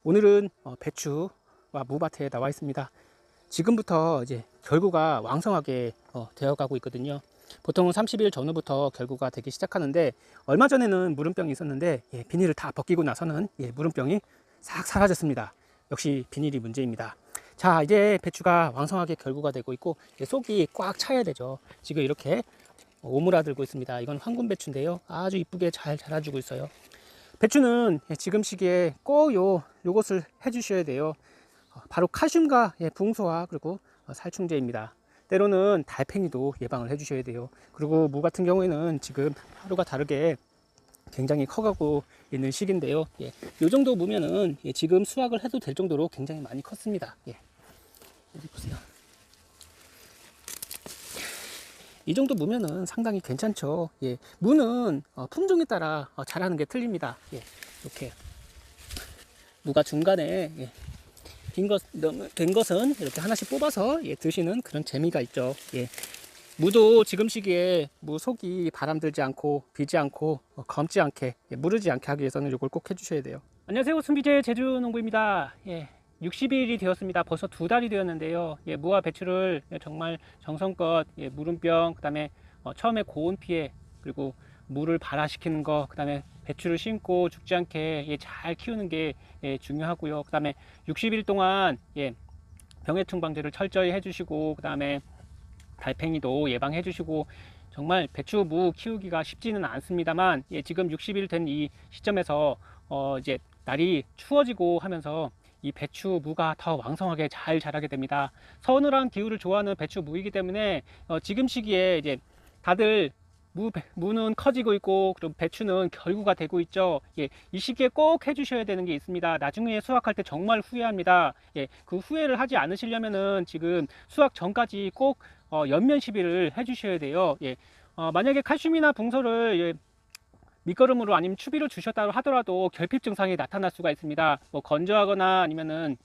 오늘은 배추와 무밭에 나와 있습니다. 지금부터 이제 결구가 왕성하게 되어가고 있거든요. 보통은 30일 전후부터 결구가 되기 시작하는데, 얼마 전에는 무름병이 있었는데 비닐을 다 벗기고 나서는 무름병이 싹 사라졌습니다. 역시 비닐이 문제입니다. 자, 이제 배추가 왕성하게 결구가 되고 있고 속이 꽉 차야 되죠. 지금 이렇게 오므라들고 있습니다. 이건 황금 배추인데요, 아주 이쁘게 잘 자라주고 있어요. 배추는 지금 시기에 꼭 요것을 해주셔야 돼요. 바로 칼슘과 붕소와 그리고 살충제입니다. 때로는 달팽이도 예방을 해주셔야 돼요. 그리고 무 같은 경우에는 지금 하루가 다르게 굉장히 커가고 있는 시기인데요. 이 정도 무면은 지금 수확을 해도 될 정도로 굉장히 많이 컸습니다. 여기 보세요. 이 정도 무면은 상당히 괜찮죠. 무는 품종에 따라 자라는 게 틀립니다. 이렇게 무가 중간에 된 것은 이렇게 하나씩 뽑아서 드시는 그런 재미가 있죠. 무도 지금 시기에 무 속이 바람 들지 않고 비지 않고 검지 않게 무르지 않게 하기 위해서는 이걸 꼭 해주셔야 돼요. 안녕하세요, 순비제 제주농부입니다. 60일이 되었습니다. 벌써 2달이 되었는데요. 무와 배추를 정말 정성껏 무름병, 그 다음에 처음에 고온 피해, 그리고 물을 발화시키는 거, 그 다음에 배추를 심고 죽지 않게 잘 키우는 게 중요하고요. 그 다음에 60일 동안 병해충 방제를 철저히 해주시고, 그 다음에 달팽이도 예방해 주시고, 정말 배추 무 키우기가 쉽지는 않습니다만 지금 60일 된 이 시점에서 이제 날이 추워지고 하면서 이 배추 무가 더 왕성하게 잘 자라게 됩니다. 서늘한 기후를 좋아하는 배추 무이기 때문에 지금 시기에 이제 다들 무는 커지고 있고, 그리고 배추는 결구가 되고 있죠. 이 시기에 꼭 해주셔야 되는 게 있습니다. 나중에 수확할 때 정말 후회합니다. 그 후회를 하지 않으시려면은 지금 수확 전까지 꼭 연면 시비를 해주셔야 돼요. 만약에 칼슘이나 붕소를 밑거름으로 아니면 추비로 주셨다 하더라도 결핍 증상이 나타날 수가 있습니다. 뭐 건조하거나 아니면은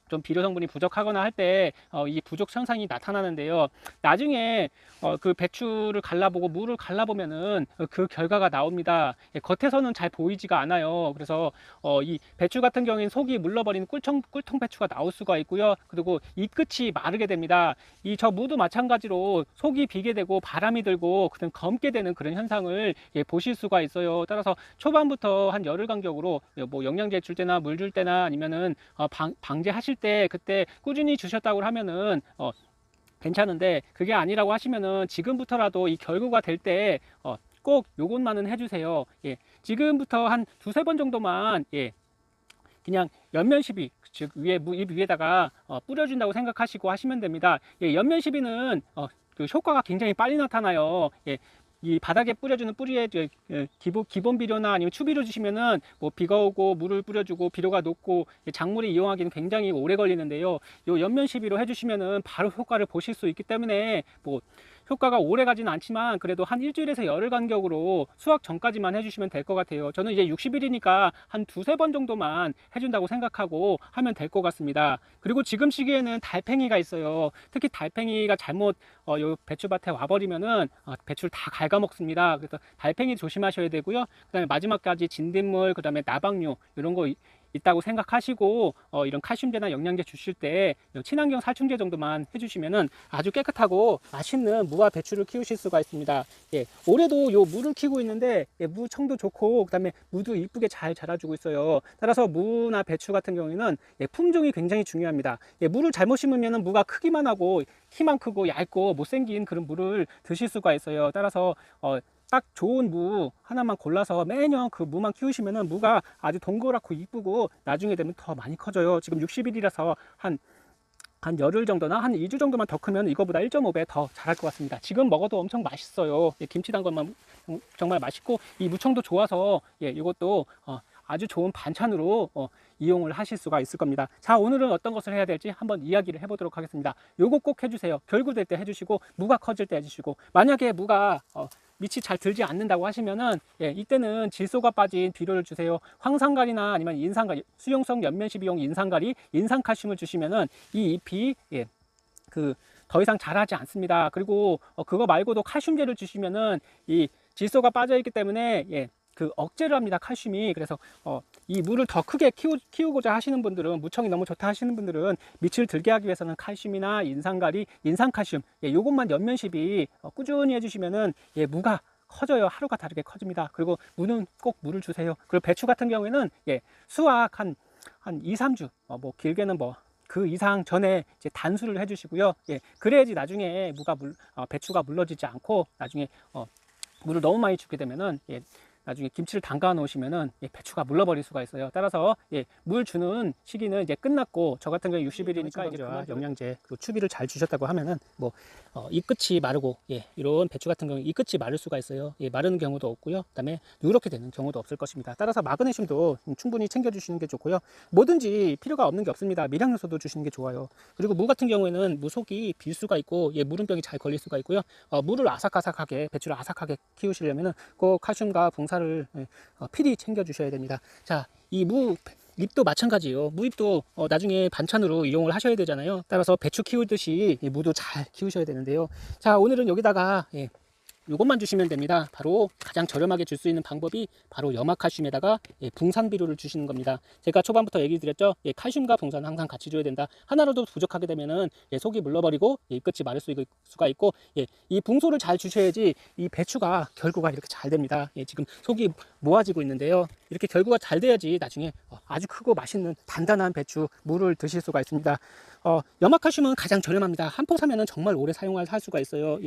좀 비료 성분이 부족하거나 할 때 이 부족 현상이 나타나는데요. 나중에 그 배추를 갈라보고 무를 갈라보면은 그 결과가 나옵니다. 겉에서는 잘 보이지가 않아요. 그래서 이 배추 같은 경우에는 속이 물러버리는 꿀통 배추가 나올 수가 있고요. 그리고 이 끝이 마르게 됩니다. 이 저 무도 마찬가지로 속이 비게 되고 바람이 들고 그다음 검게 되는 그런 현상을 보실 수가 있어요. 따라서 초반부터 한 열흘 간격으로 뭐 영양제 줄 때나 물 줄 때나 아니면은 방제하실 때 그때 꾸준히 주셨다고 하면은 괜찮은데, 그게 아니라고 하시면은 지금부터라도 이 결구가 될 때 꼭 요것만은 해주세요. 지금부터 한 2-3번 정도만 그냥 연면 시비, 즉 잎 위에다가 뿌려준다고 생각하시고 하시면 됩니다. 연면 시비는 그 효과가 굉장히 빨리 나타나요. 이 바닥에 뿌려주는 뿌리에 기본 비료나 아니면 추비료 주시면은 뭐 비가 오고 물을 뿌려주고 비료가 녹고 작물이 이용하기는 굉장히 오래 걸리는데요. 요 연면 시비로 해주시면은 바로 효과를 보실 수 있기 때문에 뭐 효과가 오래 가지는 않지만 그래도 한 일주일에서 열흘 간격으로 수확 전까지만 해주시면 될 것 같아요. 저는 이제 60일이니까 한 2-3번 정도만 해준다고 생각하고 하면 될 것 같습니다. 그리고 지금 시기에는 달팽이가 있어요. 특히 달팽이가 잘못 요 배추밭에 와버리면은 배추를 다 갉아먹습니다. 그래서 달팽이 조심하셔야 되고요. 그 다음에 마지막까지 진딧물, 그 다음에 나방류 이런 거 있다고 생각하시고 이런 칼슘제나 영양제 주실 때 친환경 살충제 정도만 해주시면은 아주 깨끗하고 맛있는 무와 배추를 키우실 수가 있습니다. 올해도 요 무를 키우고 있는데 무 청도 좋고 그다음에 무도 이쁘게 잘 자라주고 있어요. 따라서 무나 배추 같은 경우에는 품종이 굉장히 중요합니다. 무를 잘못 심으면은 무가 크기만 하고 키만 크고 얇고 못생긴 그런 무를 드실 수가 있어요. 따라서 딱 좋은 무 하나만 골라서 매년 그 무만 키우시면은 무가 아주 동그랗고 이쁘고 나중에 되면 더 많이 커져요. 지금 60일이라서 한 열흘 정도나 한 2주 정도만 더 크면 이거보다 1.5배 더 자랄 것 같습니다. 지금 먹어도 엄청 맛있어요. 김치 담근만 정말 맛있고 이 무청도 좋아서 이것도 아주 좋은 반찬으로 이용을 하실 수가 있을 겁니다. 자, 오늘은 어떤 것을 해야 될지 한번 이야기를 해보도록 하겠습니다. 요거 꼭 해주세요. 결구될 때 해주시고 무가 커질 때 해주시고, 만약에 무가 밑이 잘 들지 않는다고 하시면은 이때는 질소가 빠진 비료를 주세요. 황산가리나 아니면 인산가리, 수용성 연면시비용 인산가리, 인산칼슘을 주시면은 이 잎이 더 이상 자라지 않습니다. 그리고 그거 말고도 칼슘제를 주시면은 이 질소가 빠져 있기 때문에 그 억제를 합니다, 칼슘이. 그래서 이 물을 더 크게 키우고자 하시는 분들은, 무청이 너무 좋다 하시는 분들은 밑을 들게 하기 위해서는 칼슘이나 인산가리, 인산칼슘, 요것만 연면시비 꾸준히 해주시면은 무가 커져요. 하루가 다르게 커집니다. 그리고 무는 꼭 물을 주세요. 그리고 배추 같은 경우에는 수확 한 2, 3주, 뭐 길게는 뭐 그 이상 전에 이제 단수를 해주시고요. 그래야지 나중에 배추가 물러지지 않고, 나중에 물을 너무 많이 주게 되면은 나중에 김치를 담가 놓으시면은 배추가 물러버릴 수가 있어요. 따라서 물 주는 시기는 이제 끝났고, 저 같은 경우 60일이니까 이제 영양제 그리고 추비를 잘 주셨다고 하면은 뭐 이 끝이 마르고, 이런 배추 같은 경우 이 끝이 마를 수가 있어요. 마르는 경우도 없고요. 그다음에 누렇게 되는 경우도 없을 것입니다. 따라서 마그네슘도 충분히 챙겨 주시는 게 좋고요. 뭐든지 필요가 없는 게 없습니다. 밀양요소도 주시는 게 좋아요. 그리고 무 같은 경우에는 무 속이 빌 수가 있고 무름병이 잘 걸릴 수가 있고요. 무를 아삭아삭하게, 배추를 아삭하게 키우시려면은 꼭 칼슘과 붕사를 필히 챙겨 주셔야 됩니다. 자, 이 무 잎도 마찬가지예요. 무잎도 나중에 반찬으로 이용을 하셔야 되잖아요. 따라서 배추 키우듯이 무도 잘 키우셔야 되는데요. 자, 오늘은 여기다가 이것만 주시면 됩니다. 바로 가장 저렴하게 줄 수 있는 방법이 바로 염화칼슘에다가 붕산비료를 주시는 겁니다. 제가 초반부터 얘기 드렸죠. 칼슘과 붕산은 항상 같이 줘야 된다. 하나라도 부족하게 되면은 속이 물러버리고 끝이 마를 수가 있고, 이 붕소를 잘 주셔야지 이 배추가 결구가 이렇게 잘 됩니다. 지금 속이 모아지고 있는데요. 이렇게 결구가 잘 돼야지 나중에 아주 크고 맛있는 단단한 배추 무를 드실 수가 있습니다. 염화칼슘은 가장 저렴합니다. 한 포 사면은 정말 오래 할 수가 있어요.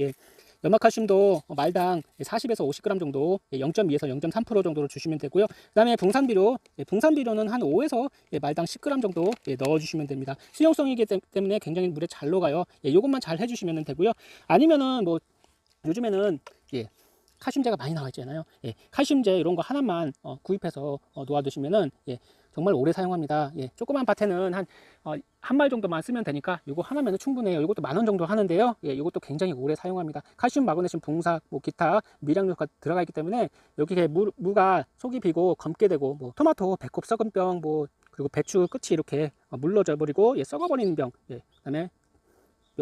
염화칼슘도 말당 40에서 50g 정도, 0.2에서 0.3% 정도로 주시면 되고요. 그 다음에 붕산비료는 한 5에서 말당 10g 정도 넣어주시면 됩니다. 수용성이기 때문에 굉장히 물에 잘 녹아요. 이것만 잘 해주시면 되고요. 아니면은 뭐 요즘에는 칼슘제가 많이 나와 있잖아요. 칼슘제 이런 거 하나만 구입해서 놓아두시면은 정말 오래 사용합니다. 조그만 밭에는 한 말 정도만 쓰면 되니까 이거 하나면 충분해요. 이것도 10,000원 정도 하는데요. 이것도 굉장히 오래 사용합니다. 칼슘, 마그네슘, 붕사, 뭐 기타 미량요소가 들어가 있기 때문에 여기에 무가 속이 비고 검게 되고, 뭐 토마토 배꼽 썩은 병, 뭐 그리고 배추 끝이 이렇게 물러져 버리고 썩어버리는 병, 그다음에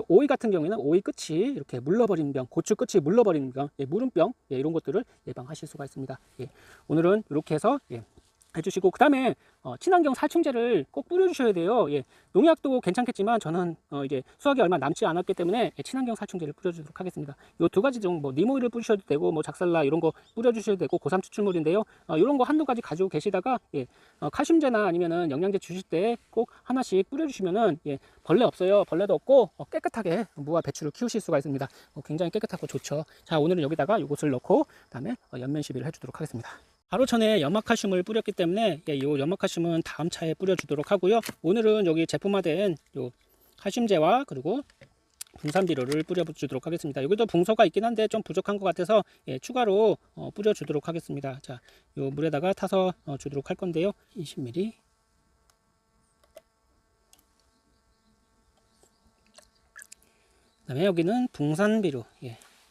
오이 같은 경우에는 오이 끝이 이렇게 물러버리는 병, 고추 끝이 물러버리는 병, 무름병, 이런 것들을 예방하실 수가 있습니다. 오늘은 이렇게 해서 해주시고, 그 다음에 친환경 살충제를 꼭 뿌려주셔야 돼요. 농약도 괜찮겠지만 저는 이제 수확이 얼마 남지 않았기 때문에 친환경 살충제를 뿌려주도록 하겠습니다. 이 두 가지 중 뭐 니모일을 뿌리셔도 되고, 뭐 작살라 이런 거 뿌려주셔도 되고, 고삼 추출물인데요. 이런 거 한두 가지 가지고 계시다가 칼슘제나 아니면은 영양제 주실 때 꼭 하나씩 뿌려주시면은 벌레 없어요. 벌레도 없고 깨끗하게 무와 배추를 키우실 수가 있습니다. 굉장히 깨끗하고 좋죠. 자, 오늘은 여기다가 이것을 넣고 그다음에 연면 시비를 해주도록 하겠습니다. 바로 전에 염화칼슘을 뿌렸기 때문에 이 염화칼슘은 다음 차에 뿌려주도록 하고요. 오늘은 여기 제품화된 요 칼슘제와 그리고 붕산비료를 뿌려주도록 하겠습니다. 여기도 붕소가 있긴 한데 좀 부족한 것 같아서 추가로 뿌려주도록 하겠습니다. 자, 요 물에다가 타서 주도록 할 건데요. 20ml. 그 다음에 여기는 붕산비료,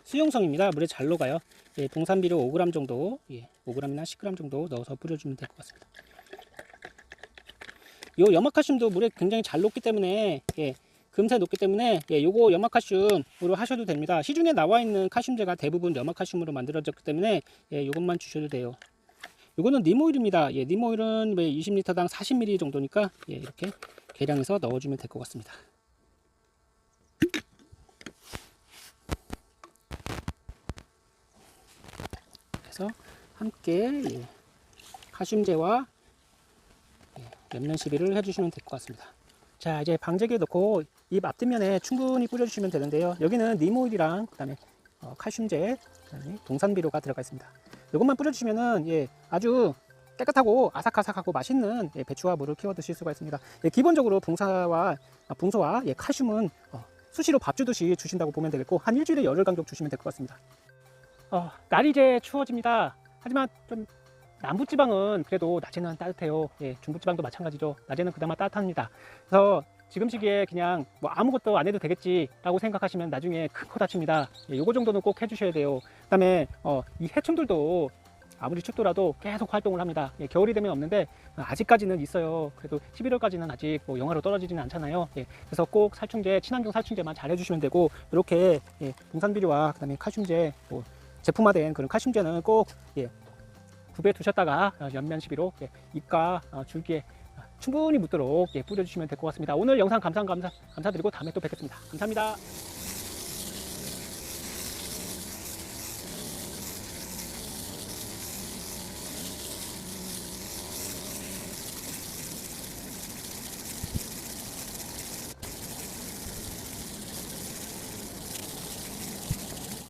수용성입니다. 물에 잘 녹아요. 붕산비료 5g 정도, 5g이나 10g 정도 넣어서 뿌려주면 될 것 같습니다. 요 염화칼슘도 물에 굉장히 잘 녹기 때문에 금세 녹기 때문에 요거 염화칼슘으로 하셔도 됩니다. 시중에 나와 있는 칼슘제가 대부분 염화칼슘으로 만들어졌기 때문에 요것만 주셔도 돼요. 요거는 님오일입니다. 님오일은 20L당 40ml 정도니까 이렇게 계량해서 넣어주면 될 것 같습니다. 그래서 함께 칼슘제와 연면 시비를 해주시면 될 것 같습니다. 자, 이제 방제기에 넣고 잎 앞뒷면에 충분히 뿌려주시면 되는데요. 여기는 님오일이랑 그다음에 칼슘제, 그다음에 동산비료가 들어가 있습니다. 이것만 뿌려주시면은 아주 깨끗하고 아삭아삭하고 맛있는 배추와 무를 키워 드실 수가 있습니다. 기본적으로 붕소와 칼슘은 수시로 밥 주듯이 주신다고 보면 되겠고, 한 일주일에 열흘 간격 주시면 될 것 같습니다. 날이 이제 추워집니다. 하지만 좀 남부지방은 그래도 낮에는 따뜻해요. 중부지방도 마찬가지죠. 낮에는 그나마 따뜻합니다. 그래서 지금 시기에 그냥 뭐 아무것도 안 해도 되겠지라고 생각하시면 나중에 큰 코 다칩니다. 요거 정도는 꼭 해주셔야 돼요. 그 다음에 이 해충들도 아무리 춥더라도 계속 활동을 합니다. 겨울이 되면 없는데 아직까지는 있어요. 그래도 11월까지는 아직 뭐 영하로 떨어지지는 않잖아요. 그래서 꼭 살충제, 친환경 살충제만 잘 해주시면 되고, 이렇게 붕산비료와 그다음에 칼슘제, 제품화된 그런 칼슘제는 꼭 구비해 두셨다가 연면 시비로 잎과 줄기에 충분히 묻도록 뿌려주시면 될 것 같습니다. 오늘 영상 감사드리고 다음에 또 뵙겠습니다. 감사합니다.